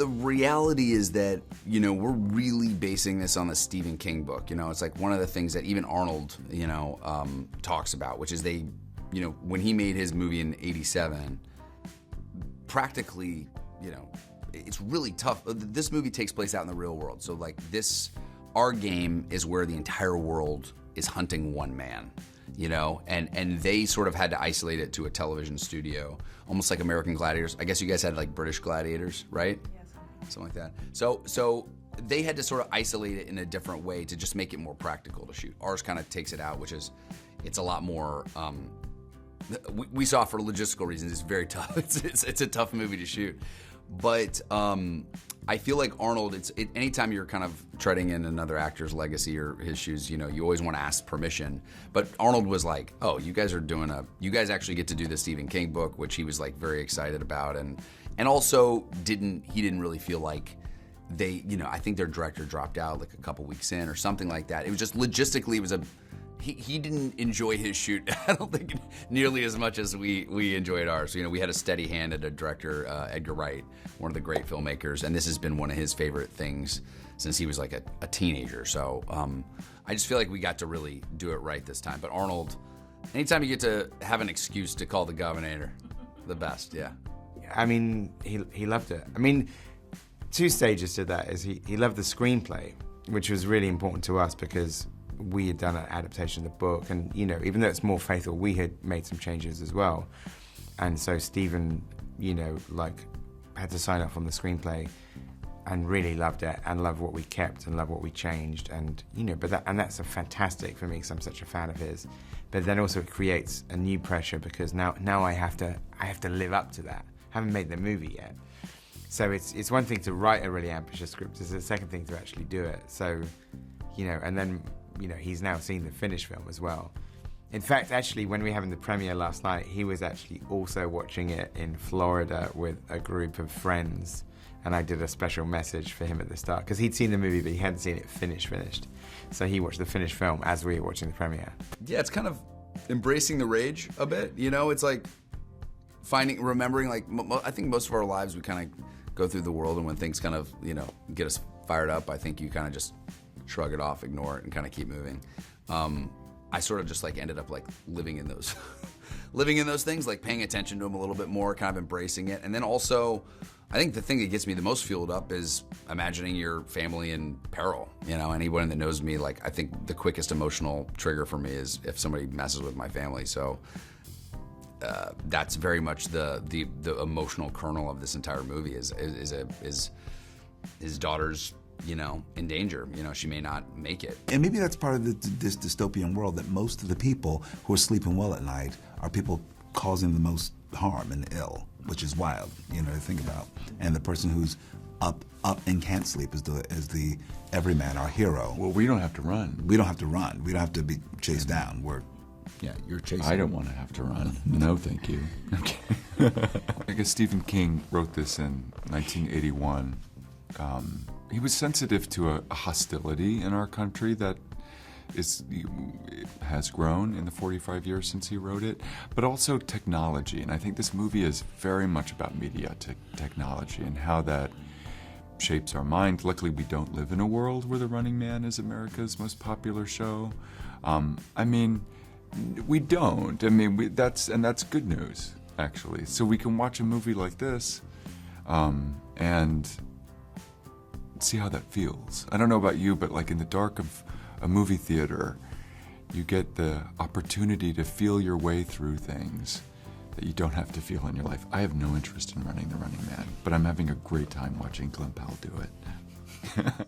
the reality is that, you know, we're really basing this on the Stephen King book. You know, it's like one of the things that even Arnold, you know, talks about, which is they, you know, when he made his movie in '87, practically, you know, it's really tough. This movie takes place out in the real world. So like our game is where the entire world is hunting one man, you know, and they sort of had to isolate it to a television studio, almost like American Gladiators. I guess you guys had like British Gladiators, right? Yes. Something like that. So they had to sort of isolate it in a different way to just make it more practical to shoot. Ours kind of takes it out, which is, it's a lot more, we saw for logistical reasons, it's very tough. It's a tough movie to shoot. But I feel like Arnold, anytime you're kind of treading in another actor's legacy or his shoes, you know, you always want to ask permission. But Arnold was like, oh, you guys actually get to do the Stephen King book, which he was like very excited about. And also he didn't really feel like they, you know, I think their director dropped out like a couple weeks in or something like that. It was just logistically, he didn't enjoy his shoot, I don't think, nearly as much as we enjoyed ours. You know, we had a steady hand at a director, Edgar Wright, one of the great filmmakers, and this has been one of his favorite things since he was like a teenager. So I just feel like we got to really do it right this time. But Arnold, anytime you get to have an excuse to call the governor, the best, yeah. I mean, he loved it. I mean, two stages to that is he loved the screenplay, which was really important to us because we had done an adaptation of the book, and you know, even though it's more faithful, we had made some changes as well. And so Stephen, you know, like had to sign off on the screenplay and really loved it and loved what we kept and loved what we changed. And you know, that's a fantastic for me because I'm such a fan of his. But then also it creates a new pressure because now I have to live up to that. I haven't made the movie yet. So it's one thing to write a really ambitious script, it's the second thing to actually do it. So, you know, and then, you know, he's now seen the finished film as well. In fact, actually, when we were having the premiere last night, he was actually also watching it in Florida with a group of friends, and I did a special message for him at the start, because he'd seen the movie, but he hadn't seen it finished. So he watched the finished film as we were watching the premiere. Yeah, it's kind of embracing the rage a bit, you know? It's like remembering, like, I think most of our lives, we kind of go through the world, and when things kind of, you know, get us fired up, I think you kind of just shrug it off, ignore it, and kind of keep moving. I sort of just like ended up like living in those things, like paying attention to them a little bit more, kind of embracing it. And then also, I think the thing that gets me the most fueled up is imagining your family in peril. You know, anyone that knows me, like, I think the quickest emotional trigger for me is if somebody messes with my family. So that's very much the emotional kernel of this entire movie is his daughter's, you know, in danger. You know, she may not make it. And maybe that's part of this dystopian world, that most of the people who are sleeping well at night are people causing the most harm and ill, which is wild, you know, to think about. And the person who's up and can't sleep is the everyman, our hero. Well, we don't have to run. We don't have to run. We don't have to be chased down. Yeah, you're chasing. I don't want to have to run. No, thank you. Okay. I guess Stephen King wrote this in 1981. He was sensitive to a hostility in our country that has grown in the 45 years since he wrote it, but also technology. And I think this movie is very much about media technology and how that shapes our mind. Luckily, we don't live in a world where The Running Man is America's most popular show. I mean, we don't. I mean, that's good news, actually. So we can watch a movie like this and see how that feels. I don't know about you, but like in the dark of a movie theater, you get the opportunity to feel your way through things that you don't have to feel in your life. I have no interest in running The Running Man, but I'm having a great time watching Glen Powell do it.